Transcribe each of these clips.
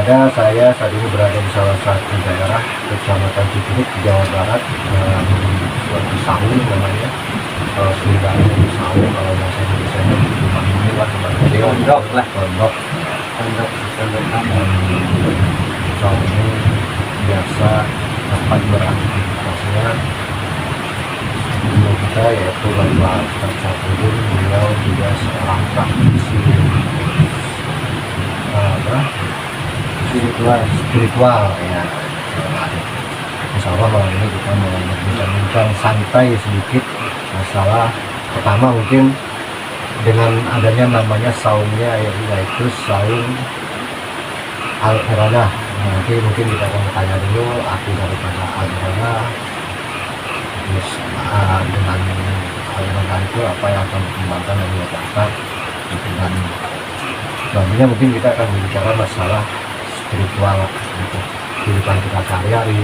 ada, saya saat ini berada di salah satu daerah Kecamatan Cipulik, Jawa Barat, suatu Saung namanya. Kalau sebenarnya di Saung, kalau bahasa Indonesia itu cuma ini lah, pondok lah, pondok. Saung ini biasa tempat beraktivitasnya kita, yaitu Bapak Ustadz Syafruddin. Beliau juga seorang praktisi spiritual ya. Insya Allah malam ini kita mau berbincang santai sedikit masalah pertama, mungkin dengan adanya namanya saungnya, yaitu saung Al-Iradah. Nanti mungkin kita akan bertanya dulu arti daripada Al-Iradah, terus dengan Al-Iradah itu apa yang akan dikembangkan dan dilakukan, dan selanjutnya mungkin kita akan berbicara masalah spiritual untuk kehidupan kita sehari-hari,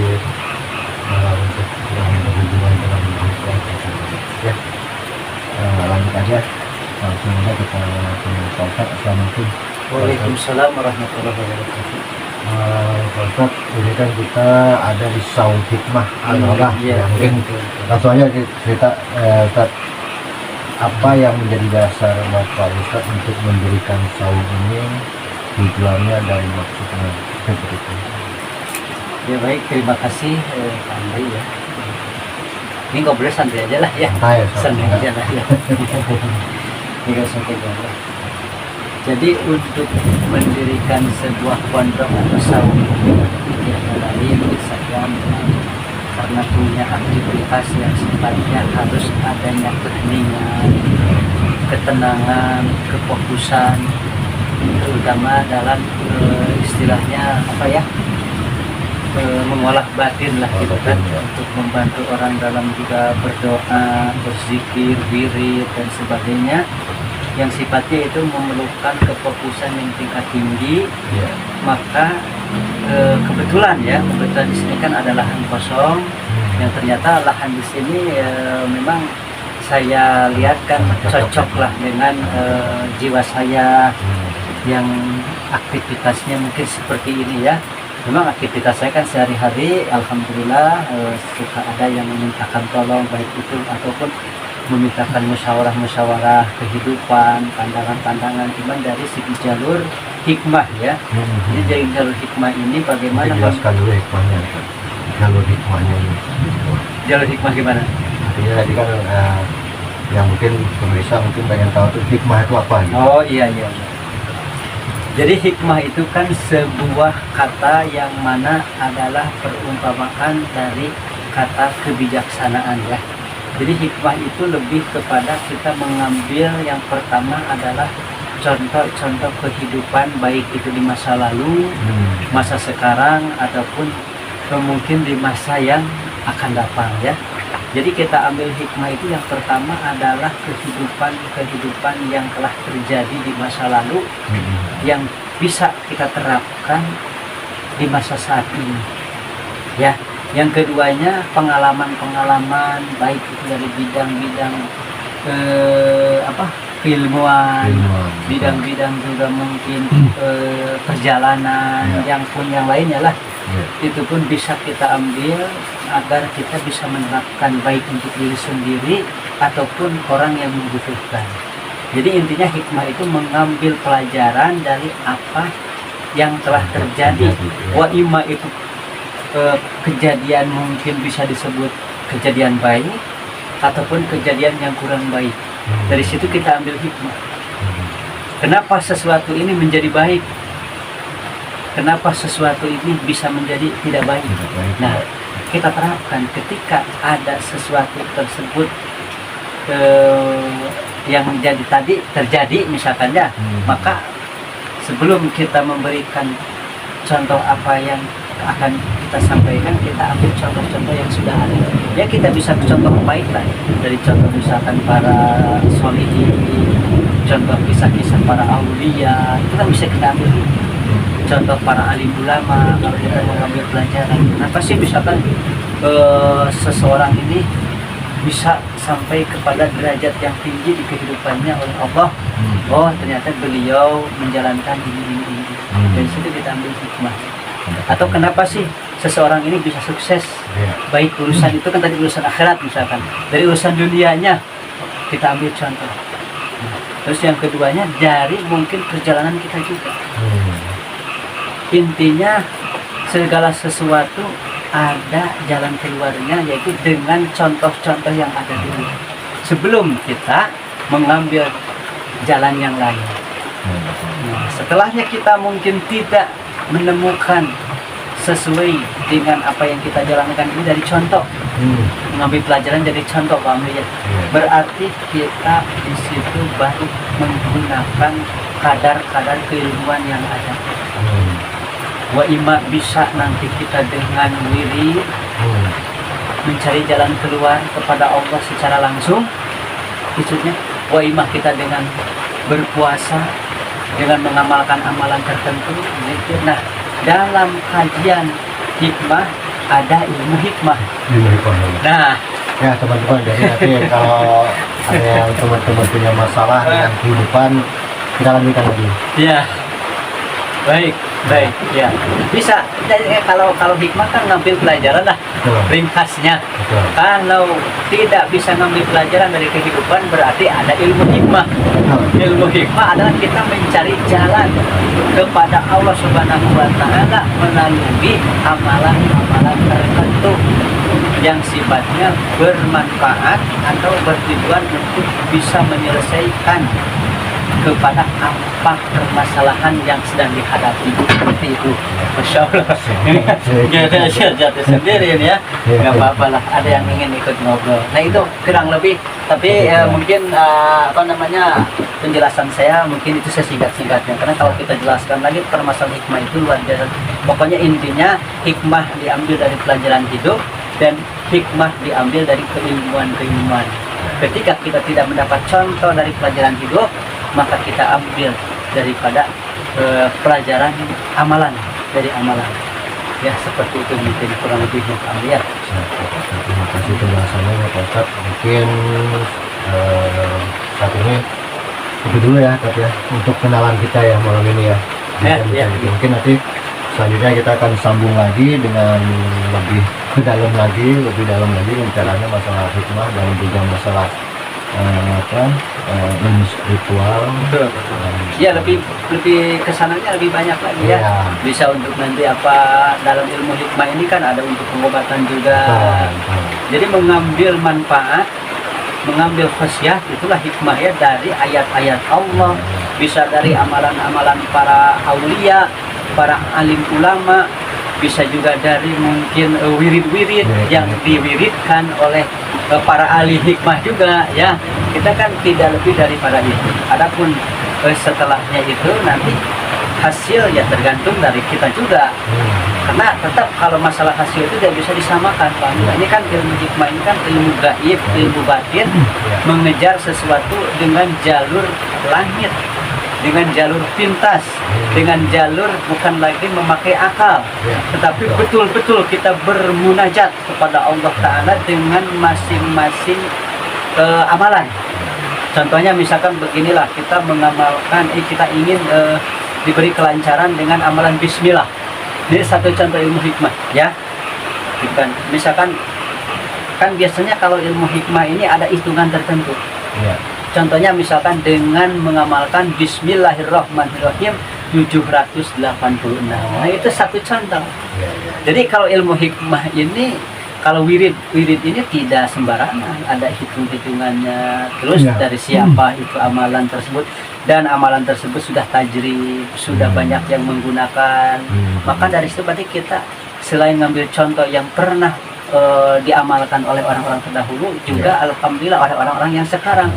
untuk yang berhubungan dengan Allah ya. Lanjut aja, langsung aja kita ke Pak Ustadz. Assalamualaikum. Waalaikumsalam warahmatullahi wabarakatuh. Pak Ustadz, ini kan kita ada di Saung Hikmah Al-Iradah ya, mungkin langsung aja cerita Ustadz, apa yang menjadi dasar Bapak Ustadz untuk mendirikan saung ini, tujuannya dan maksudnya seperti itu. Ya baik, terima kasih Pak Andri ya. Ini ngobrol santai aja lah ya. Santai aja lah ya. Ini santai aja. Jadi untuk mendirikan sebuah pondok atau saung ya, lain misalkan karena punya aktivitas yang sifatnya harus adanya keheningan, ketenangan, kefokusan, terutama dalam istilahnya apa ya, mengolah batin lah gitu kan, untuk membantu orang dalam juga berdoa, berzikir, wirid dan sebagainya, yang sifatnya itu memerlukan kefokusan yang tingkat tinggi. Maka kebetulan di sini kan ada lahan kosong, yang ternyata lahan di sini memang saya lihat kan cocok lah dengan jiwa saya yang aktivitasnya mungkin seperti ini ya. Memang aktivitas saya kan sehari-hari alhamdulillah suka ada yang memintakan tolong, baik itu ataupun memintakan musyawarah kehidupan, pandangan-pandangan, cuman dari segi jalur hikmah ya. Jadi dari jalur hikmah ini bagaimana? Jelaskan dulu hikmahnya. Jalur hikmahnya ini. Jalur hikmah gimana? Artinya tadi kan yang mungkin pemirsa mungkin pengen tahu tuh hikmah itu apa gitu. Oh iya. Jadi hikmah itu kan sebuah kata yang mana adalah perumpamaan dari kata kebijaksanaan ya. Jadi hikmah itu lebih kepada kita mengambil yang pertama adalah contoh-contoh kehidupan, baik itu di masa lalu, masa sekarang, ataupun mungkin di masa yang akan datang ya. Jadi kita ambil hikmah itu yang pertama adalah kehidupan yang telah terjadi di masa lalu, yang bisa kita terapkan di masa saat ini ya. Yang keduanya pengalaman-pengalaman, baik itu dari bidang-bidang keilmuan, bidang-bidang juga mungkin perjalanan, yang lainnya lah. Itu pun bisa kita ambil agar kita bisa menerapkan baik untuk diri sendiri ataupun orang yang membutuhkan. Jadi intinya hikmah itu mengambil pelajaran dari apa yang telah terjadi. Wa imma itu kejadian mungkin bisa disebut kejadian baik ataupun kejadian yang kurang baik. Dari situ kita ambil hikmah. Kenapa sesuatu ini menjadi baik? Kenapa sesuatu ini bisa menjadi tidak baik? Nah, kita terapkan ketika ada sesuatu tersebut yang terjadi misalkan ya, maka sebelum kita memberikan contoh apa yang akan kita sampaikan, kita ambil contoh-contoh yang sudah ada ya. Kita bisa contoh baik lah, dari contoh misalkan para solihin, contoh kisah-kisah para aulia, itu kan bisa kita ambil. Contoh para alim ulama, kalau kita mengambil pelajaran, kenapa sih misalkan seseorang ini bisa sampai kepada derajat yang tinggi di kehidupannya oleh Allah? Oh, ternyata beliau menjalankan ini. Dari situ kita ambil hikmah. Atau kenapa sih seseorang ini bisa sukses? Baik urusan itu kan tadi urusan akhirat misalkan. Dari urusan dunianya kita ambil contoh. Terus yang keduanya dari mungkin perjalanan kita juga. Intinya segala sesuatu ada jalan keluarnya, yaitu dengan contoh-contoh yang ada dulu. Sebelum kita mengambil jalan yang lain. Nah, setelahnya kita mungkin tidak menemukan sesuai dengan apa yang kita jalankan ini dari contoh, mengambil pelajaran dari contoh, Pak Amri ya. Berarti kita di situ baru menggunakan kadar-kadar keilmuan yang ada. Wa ima bisa nanti kita dengan wirid mencari jalan keluar kepada Allah secara langsung, maksudnya wa ima kita dengan berpuasa, dengan mengamalkan amalan tertentu. Nah, dalam kajian hikmah ada ilmu hikmah. Nah, ya teman-teman, jadi nanti kalau ada yang teman-teman punya masalah dengan kehidupan, kita lanjutkan lagi. Ya, baik, ya. Bisa. Jadi kalau hikmah kan ngambil pelajaran lah, ringkasnya. Kalau tidak bisa ngambil pelajaran dari kehidupan, berarti ada ilmu hikmah. Ilmu hikmah adalah kita mencari jalan kepada Allah Subhanahu wa Ta'ala melalui amalan-amalan tertentu yang sifatnya bermanfaat atau bertujuan untuk bisa menyelesaikan kepada apa permasalahan yang sedang dihadapi. Seperti itu. Masya Allah. Jadi jatuh sendiri ini ya. Nggak apa-apa lah. Ada yang ingin ikut ngobrol. Nah itu kurang lebih. Tapi mungkin penjelasan saya mungkin itu sesingkat-singkatnya. Karena kalau kita jelaskan lagi permasalahan hikmah itu luar biasa. Pokoknya intinya hikmah diambil dari pelajaran hidup dan hikmah diambil dari keilmuan-keilmuan. Ketika kita tidak mendapat contoh dari pelajaran hidup, maka kita ambil daripada pelajaran amalan, dari amalan. Ya seperti itu mungkin kurang lebihnya ambil ya. Terima kasih penjelasannya Pak Ustadz. Mungkin saat ini itu dulu ya Kak ya, untuk kenalan kita ya malam ini ya. Mungkin nanti selanjutnya kita akan sambung lagi dengan lebih dalam lagi bicaranya masalah hikmah dan juga masalah ilmu spiritual. Ya lebih kesananya lebih banyak lagi ya. Bisa untuk nanti apa dalam ilmu hikmah ini kan ada untuk pengobatan juga. Jadi mengambil manfaat, mengambil khasiat itulah hikmah ya, dari ayat-ayat Allah, bisa dari amalan-amalan para aulia, para alim ulama, bisa juga dari mungkin wirid-wirid yang diwiridkan oleh para ahli hikmah juga ya. Kita kan tidak lebih daripada itu. Adapun setelahnya itu nanti hasil ya tergantung dari kita juga. Karena tetap kalau masalah hasil itu tidak bisa disamakan Pak. Ini kan ilmu hikmah ini kan ilmu gaib, ilmu batin, mengejar sesuatu dengan jalur langit, dengan jalur pintas, dengan jalur bukan lagi memakai akal, tetapi betul-betul kita bermunajat kepada Allah Ta'ala dengan masing-masing amalan. Contohnya misalkan beginilah, kita mengamalkan, kita ingin diberi kelancaran dengan amalan bismillah. Ini satu contoh ilmu hikmah ya. Misalkan kan biasanya kalau ilmu hikmah ini ada hitungan tertentu. Contohnya misalkan dengan mengamalkan Bismillahirrahmanirrahim 786. Nah itu satu contoh. Jadi kalau ilmu hikmah ini, kalau wirid ini tidak sembarangan, ada hitung-hitungannya. Terus dari siapa itu amalan tersebut, dan amalan tersebut sudah tajrib, sudah banyak yang menggunakan. Maka dari situ berarti kita selain ngambil contoh yang pernah diamalkan oleh orang-orang terdahulu, juga alhamdulillah oleh orang-orang yang sekarang.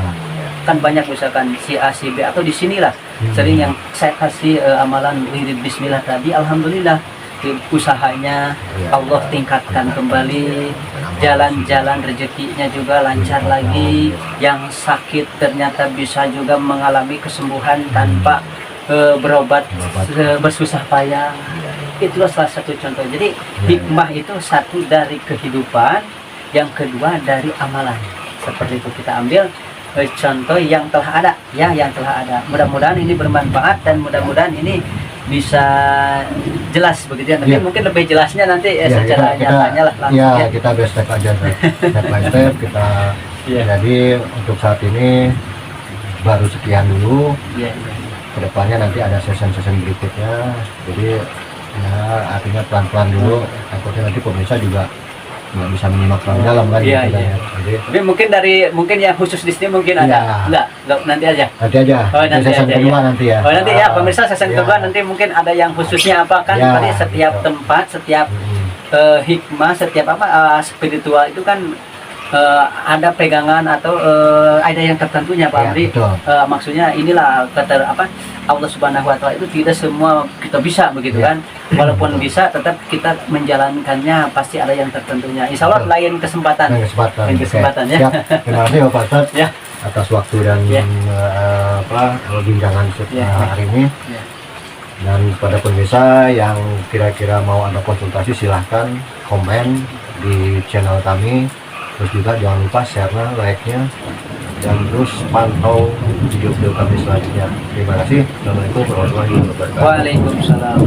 Kan banyak misalkan si A, si B, atau di sinilah sering yang saya kasih amalan wirid bismillah tadi, alhamdulillah usahanya Allah tingkatkan kembali, jalan-jalan rezekinya juga lancar lagi, yang sakit ternyata bisa juga mengalami kesembuhan tanpa berobat bersusah payah. Itulah salah satu contoh. Jadi hikmah itu satu dari kehidupan, yang kedua dari amalan. Seperti itu kita ambil contoh yang telah ada ya, yang telah ada. Mudah-mudahan ini bermanfaat dan mudah-mudahan ini bisa jelas begitu ya. Tapi Iya. mungkin lebih jelasnya nanti Ya, secara nyatanya lah langsung ya, ya. kita best step aja, step by step kita. Iya. Jadi untuk saat ini baru sekian dulu. Iya, iya. Kedepannya nanti ada session-session berikutnya. Jadi ya artinya pelan-pelan dulu. Takutnya nanti pemirsa juga nggak bisa menyimak terlalu dalam kan. Iya, gitu kan iya. ya. Jadi Tapi mungkin yang khusus di sini mungkin Iya. ada. Enggak, nanti aja. nanti aja. Oh, nanti session aja, kedua ya. nanti ya. Oh nanti ya pemirsa sesi Ya. kedua nanti mungkin ada yang khususnya apa kan Ya, tadi setiap betul. tempat, setiap hikmah, setiap apa spiritual itu kan ada pegangan atau ada yang tertentunya Pak Ya, Amri. betul. Maksudnya inilah kata apa Allah Subhanahu Wa Taala itu tidak semua kita bisa begitu Ya. kan. Walaupun bisa tetap kita menjalankannya pasti ada yang tertentunya. Insya Allah Betul. lain kesempatan. Lain kesempatan. Lain kesempatan, Oke. ya. Siap. Terima kasih Bapak Ustadz Ya. atas waktu dan Ya. bincangan Ya. hari ini. Ya. Dan pada pemirsa yang kira-kira mau ada konsultasi silahkan komen di channel kami. Terus juga jangan lupa share-nya, like-nya, dan terus pantau video-video kami selanjutnya. Terima kasih. Assalamualaikum warahmatullahi wabarakatuh. Waalaikumsalam.